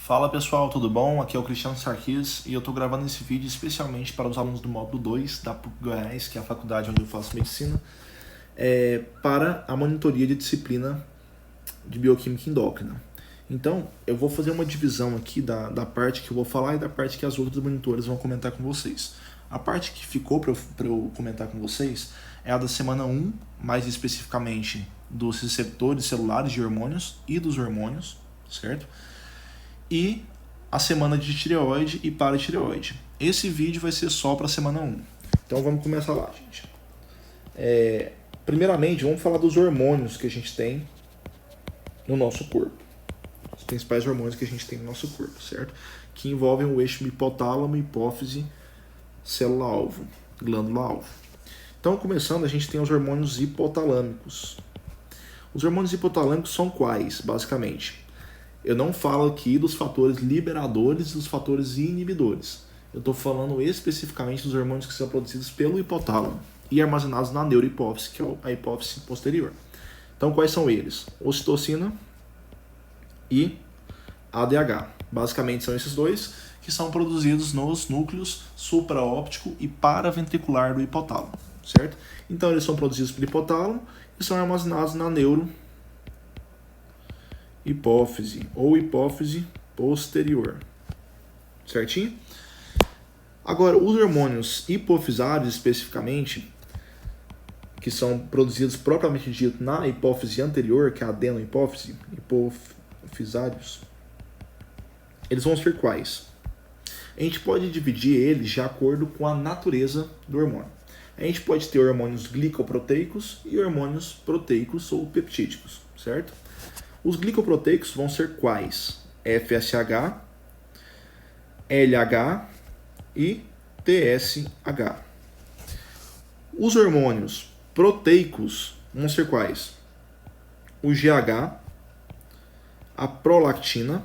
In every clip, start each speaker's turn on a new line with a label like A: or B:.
A: Fala pessoal, tudo bom? Aqui é o Cristiano Sarquis e eu estou gravando esse vídeo especialmente para os alunos do módulo 2 da PUC Goiás, que é a faculdade onde eu faço medicina, para a monitoria de disciplina de bioquímica endócrina. Então, eu vou fazer uma divisão aqui da parte que eu vou falar e da parte que as outras monitores vão comentar com vocês. A parte que ficou para eu comentar com vocês é a da semana 1, mais especificamente dos receptores celulares de hormônios e dos hormônios, certo? E a semana de tireoide e paratireoide. Esse vídeo vai ser só para a semana 1. Então vamos começar lá, gente. Primeiramente, vamos falar dos hormônios que a gente tem no nosso corpo. Os principais hormônios que a gente tem no nosso corpo, certo? Que envolvem o eixo hipotálamo, hipófise, célula-alvo, glândula-alvo. Então, começando, a gente tem os hormônios hipotalâmicos. Os hormônios hipotalâmicos são quais, basicamente? Eu não falo aqui dos fatores liberadores e dos fatores inibidores. Eu estou falando especificamente dos hormônios que são produzidos pelo hipotálamo e armazenados na neurohipófise, que é a hipófise posterior. Então, quais são eles? Ocitocina e ADH. Basicamente, são esses dois que são produzidos nos núcleos supraóptico e paraventricular do hipotálamo, certo? Então, eles são produzidos pelo hipotálamo e são armazenados na neurohipófise ou hipófise posterior, certinho? Agora, os hormônios hipofisários, especificamente, que são produzidos propriamente dito na hipófise anterior, que é a adenohipófise, hipofisários, eles vão ser quais? A gente pode dividir eles de acordo com a natureza do hormônio. A gente pode ter hormônios glicoproteicos e hormônios proteicos ou peptídicos, certo? Os glicoproteicos vão ser quais? FSH, LH e TSH. Os hormônios proteicos vão ser quais? O GH, a prolactina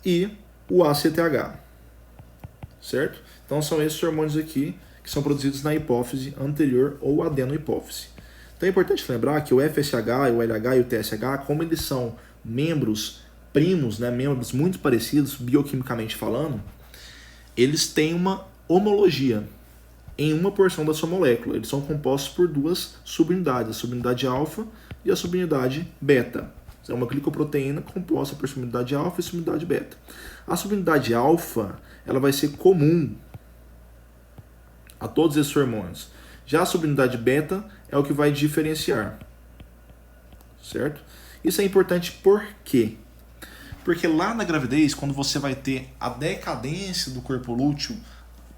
A: e o ACTH, certo? Então são esses hormônios aqui que são produzidos na hipófise anterior ou adenohipófise. Então é importante lembrar que o FSH, o LH e o TSH, como eles são membros primos, né, membros muito parecidos bioquimicamente falando, eles têm uma homologia em uma porção da sua molécula. Eles são compostos por duas subunidades, a subunidade alfa e a subunidade beta. É uma glicoproteína composta por subunidade alfa e subunidade beta. A subunidade alfa, ela vai ser comum a todos esses hormônios. Já a subunidade beta é o que vai diferenciar, certo? Isso é importante por quê? Porque lá na gravidez, quando você vai ter a decadência do corpo lúteo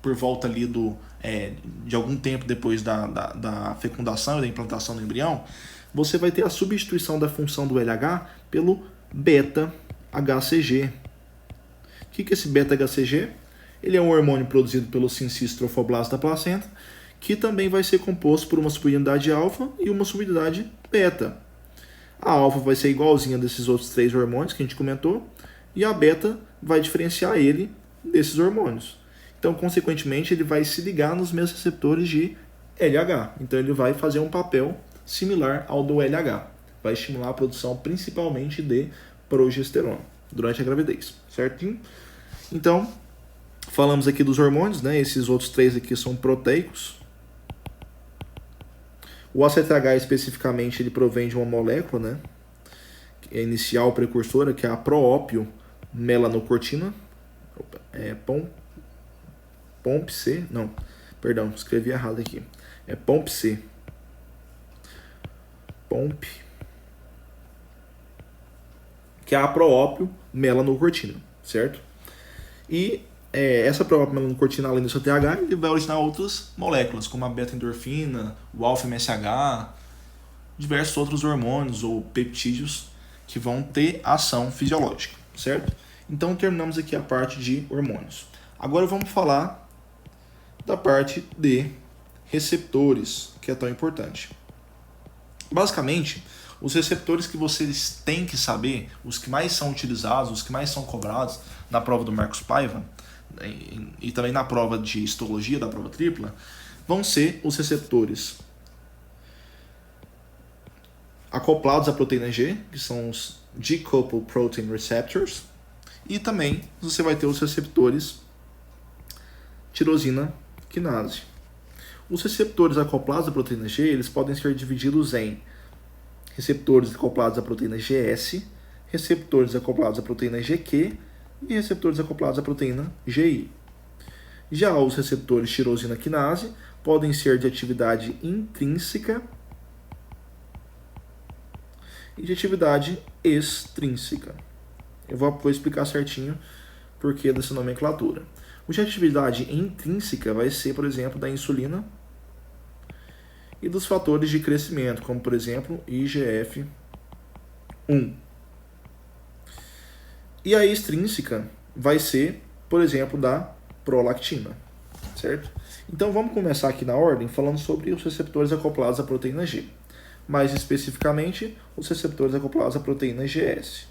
A: por volta ali de algum tempo depois da fecundação e da implantação do embrião, você vai ter a substituição da função do LH pelo beta-HCG. O que é esse beta-HCG? Ele é um hormônio produzido pelo sincistro-trofoblasta da placenta, que também vai ser composto por uma subunidade alfa e uma subunidade beta. A alfa vai ser igualzinha desses outros três hormônios que a gente comentou, e a beta vai diferenciar ele desses hormônios. Então, consequentemente, ele vai se ligar nos mesmos receptores de LH. Então, ele vai fazer um papel similar ao do LH. Vai estimular a produção principalmente de progesterona durante a gravidez, certinho? Então, falamos aqui dos hormônios, né? Esses outros três aqui são proteicos. O ACTH especificamente ele provém de uma molécula, né? Que é inicial precursora, que é a proópio melanocortina. POMC, não, perdão, escrevi errado aqui. É POMC. POMP, que é a proópio melanocortina, certo? E essa proópio melanocortina, além do seu TH, ele vai originar outras moléculas, como a beta-endorfina, o alfa-MSH, diversos outros hormônios ou peptídeos que vão ter ação fisiológica, certo? Então terminamos aqui a parte de hormônios. Agora vamos falar da parte de receptores, que é tão importante. Basicamente, os receptores que vocês têm que saber, os que mais são utilizados, os que mais são cobrados na prova do Marcos Paiva e também na prova de histologia, da prova tripla, vão ser os receptores acoplados à proteína G, que são os G-coupled protein receptors, E também você vai ter os receptores tirosina quinase. Os receptores acoplados à proteína G, eles podem ser divididos em receptores acoplados à proteína GS, receptores acoplados à proteína GQ e receptores acoplados à proteína GI. Já os receptores tirosina quinase podem ser de atividade intrínseca e de atividade extrínseca. Eu vou explicar certinho porquê dessa nomenclatura. O de atividade intrínseca vai ser, por exemplo, da insulina e dos fatores de crescimento, como, por exemplo, IGF-1. E a extrínseca vai ser, por exemplo, da prolactina, certo? Então, vamos começar aqui na ordem falando sobre os receptores acoplados à proteína G. Mais especificamente, os receptores acoplados à proteína GS.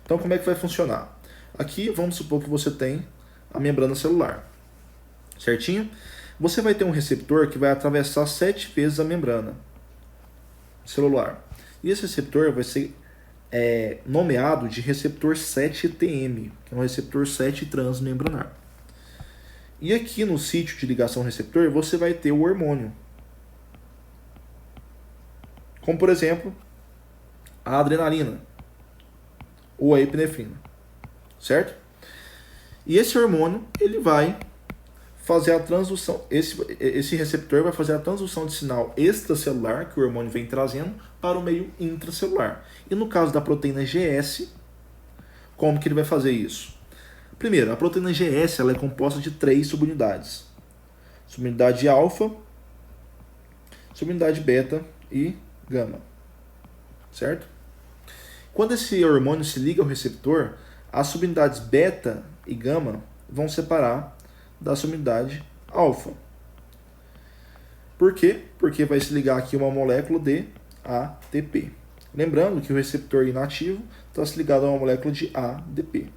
A: Então, como é que vai funcionar? Aqui, vamos supor que você tem a membrana celular, certinho? Você vai ter um receptor que vai atravessar 7 vezes a membrana celular. E esse receptor vai ser nomeado de receptor 7-TM, que é um receptor 7 transmembranar. E aqui no sítio de ligação receptor, você vai ter o hormônio. Como, por exemplo, a adrenalina ou a epinefrina, certo? E esse hormônio, ele vai fazer a transdução, esse receptor vai fazer a transdução de sinal extracelular, que o hormônio vem trazendo, para o meio intracelular. E no caso da proteína GS, como que ele vai fazer isso? Primeiro, a proteína GS ela é composta de 3 subunidades. Subunidade alfa, subunidade beta e gama, certo? Quando esse hormônio se liga ao receptor, as subunidades beta e gama vão separar da subunidade alfa. Por quê? Porque vai se ligar aqui uma molécula de ATP. Lembrando que o receptor inativo está se ligado a uma molécula de ADP,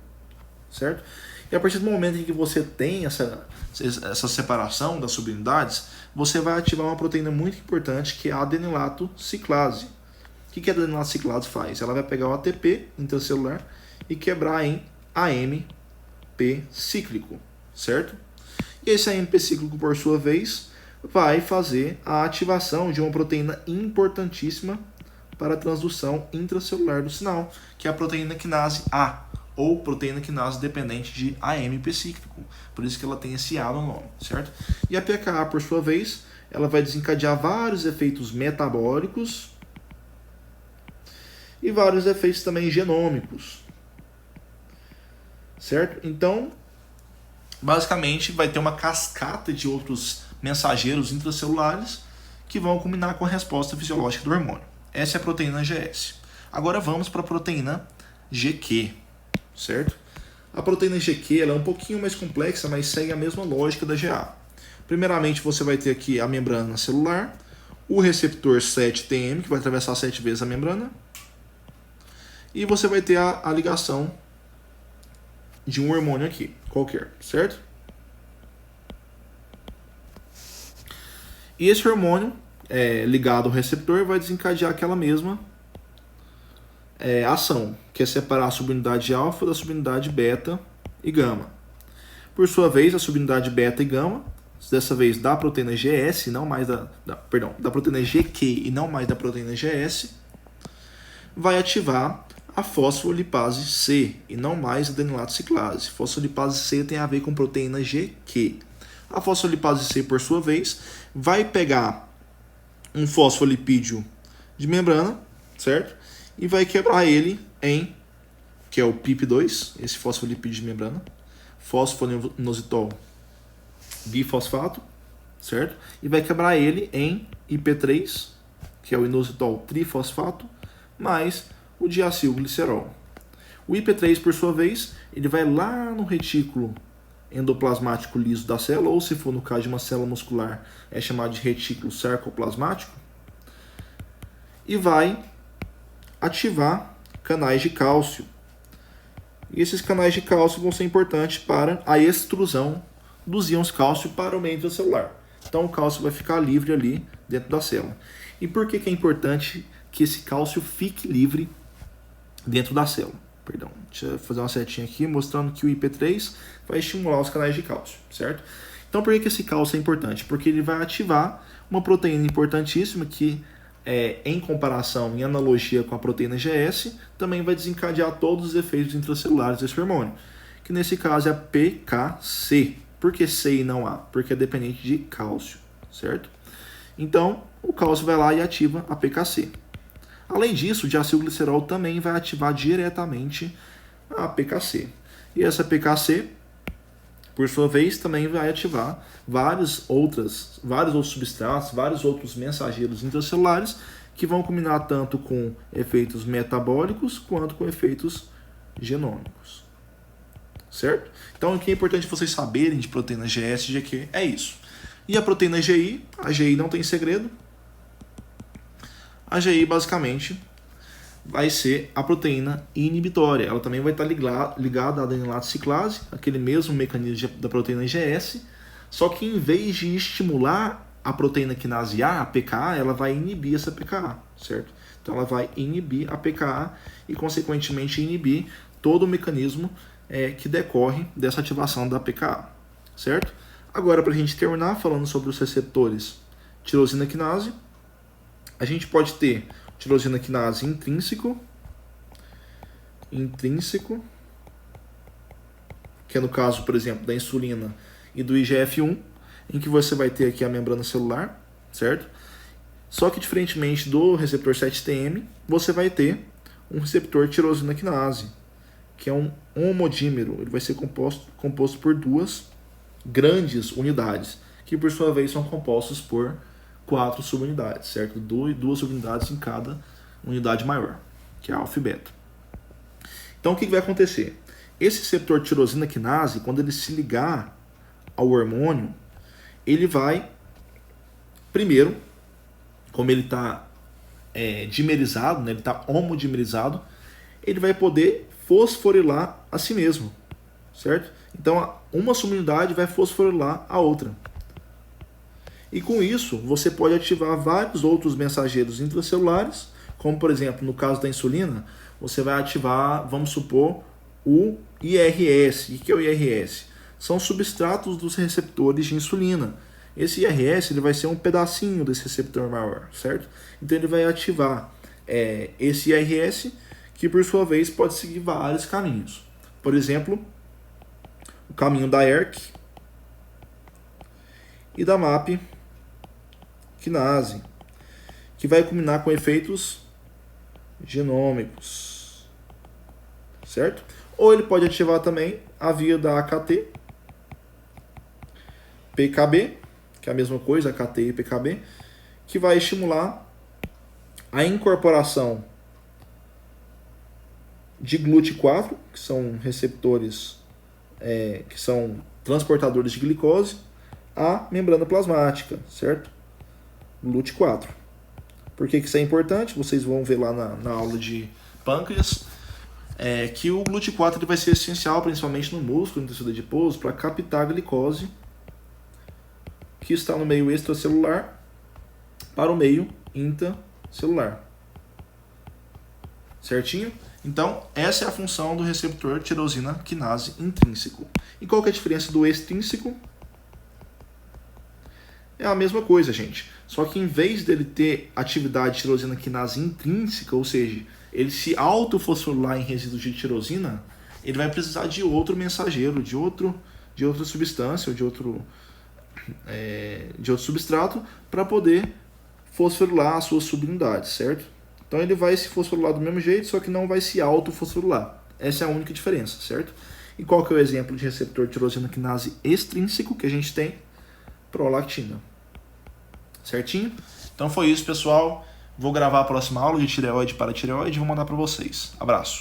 A: certo? E a partir do momento em que você tem essa separação das subunidades, você vai ativar uma proteína muito importante que é a adenilato ciclase. O que a adenilato ciclase faz? Ela vai pegar o ATP intracelular e quebrar em AMP cíclico, certo? E esse AMP cíclico, por sua vez, vai fazer a ativação de uma proteína importantíssima para a transdução intracelular do sinal, que é a proteína quinase A, ou proteína quinase dependente de AMP cíclico. Por isso que ela tem esse A no nome, certo? E a pKa, por sua vez, ela vai desencadear vários efeitos metabólicos e vários efeitos também genômicos, certo? Então, basicamente, vai ter uma cascata de outros mensageiros intracelulares que vão culminar com a resposta fisiológica do hormônio. Essa é a proteína GS. Agora vamos para a proteína GQ, certo? A proteína GQ ela é um pouquinho mais complexa, mas segue a mesma lógica da GA. Primeiramente, você vai ter aqui a membrana celular, o receptor 7-TM, que vai atravessar 7 vezes a membrana, e você vai ter a ligação de um hormônio aqui, qualquer, certo? E esse hormônio ligado ao receptor vai desencadear aquela mesma ação, que é separar a subunidade alfa da subunidade beta e gama. Por sua vez, a subunidade beta e gama, dessa vez da proteína GS, não mais da proteína GQ e não mais da proteína GS, vai ativar a fosfolipase C e não mais a adenilato ciclase. Fosfolipase C tem a ver com proteína GQ. A fosfolipase C, por sua vez, vai pegar um fosfolipídio de membrana, certo? E vai quebrar ele em, que é o PIP2, esse fosfolipídio de membrana, fosfoinositol bifosfato, certo? E vai quebrar ele em IP3, que é o inositol trifosfato, mais o diacilglicerol. O IP3, por sua vez, ele vai lá no retículo endoplasmático liso da célula, ou se for no caso de uma célula muscular, é chamado de retículo sarcoplasmático, e vai ativar canais de cálcio. E esses canais de cálcio vão ser importantes para a extrusão dos íons cálcio para o meio intracelular. Então o cálcio vai ficar livre ali dentro da célula. E por que é importante que esse cálcio fique livre dentro da célula? Perdão, deixa eu fazer uma setinha aqui, mostrando que o IP3 vai estimular os canais de cálcio, certo? Então, por que esse cálcio é importante? Porque ele vai ativar uma proteína importantíssima que, em comparação, em analogia com a proteína GS, também vai desencadear todos os efeitos intracelulares desse hormônio, que nesse caso é a PKC. Por que C e não A? Porque é dependente de cálcio, certo? Então, o cálcio vai lá e ativa a PKC. Além disso, o diacilglicerol também vai ativar diretamente a PKC. E essa PKC, por sua vez, também vai ativar vários outros substratos, vários outros mensageiros intracelulares que vão combinar tanto com efeitos metabólicos quanto com efeitos genômicos. Certo? Então, o que é importante vocês saberem de proteína GS e GQ é isso. E a proteína GI, a GI não tem segredo. A GI, basicamente, vai ser a proteína inibitória. Ela também vai estar ligada à adenilato ciclase, aquele mesmo mecanismo da proteína GS, só que em vez de estimular a proteína quinase A, a PKA, ela vai inibir essa PKA, certo? Então ela vai inibir a PKA e, consequentemente, inibir todo o mecanismo que decorre dessa ativação da PKA, certo? Agora, para a gente terminar falando sobre os receptores tirosina quinase, a gente pode ter tirosina quinase intrínseco, que é no caso, por exemplo, da insulina e do IGF-1, em que você vai ter aqui a membrana celular, certo? Só que, diferentemente do receptor 7-TM, você vai ter um receptor tirosina quinase, que é um homodímero. Ele vai ser composto por duas grandes unidades, que por sua vez são compostos por 4 subunidades, certo? Duas subunidades em cada unidade maior, que é a alfa e beta. Então, o que vai acontecer? Esse receptor tirosina quinase, quando ele se ligar ao hormônio, ele vai, primeiro, como ele está dimerizado, né, ele está homodimerizado, ele vai poder fosforilar a si mesmo, certo? Então, uma subunidade vai fosforilar a outra. E com isso, você pode ativar vários outros mensageiros intracelulares, como, por exemplo, no caso da insulina, você vai ativar, vamos supor, o IRS. O que é o IRS? São substratos dos receptores de insulina. Esse IRS ele vai ser um pedacinho desse receptor maior, certo? Então, ele vai ativar esse IRS, que por sua vez pode seguir vários caminhos. Por exemplo, o caminho da ERK e da MAP quinase, que vai culminar com efeitos genômicos, certo? Ou ele pode ativar também a via da AKT, PKB, que é a mesma coisa, AKT e PKB, que vai estimular a incorporação de GLUT4, que são receptores, que são transportadores de glicose, à membrana plasmática, certo? GLUT4. Por que isso é importante? Vocês vão ver lá na aula de pâncreas, que o GLUT4 ele vai ser essencial, principalmente no músculo, no tecido adiposo, para captar a glicose que está no meio extracelular para o meio intracelular. Certinho? Então, essa é a função do receptor tirosina quinase intrínseco. E qual que é a diferença do extrínseco? É a mesma coisa, gente. Só que em vez dele ter atividade tirosina quinase intrínseca, ou seja, ele se autofosforilar em resíduos de tirosina, ele vai precisar de outro mensageiro, de outra substância, ou de outro substrato, para poder fosforilar as suas subunidades, certo? Então ele vai se fosforilar do mesmo jeito, só que não vai se autofosforilar. Essa é a única diferença, certo? E qual que é o exemplo de receptor tirosina quinase extrínseco que a gente tem? Prolactina. Certinho? Então foi isso, pessoal. Vou gravar a próxima aula de tireoide para tireoide e vou mandar para vocês. Abraço.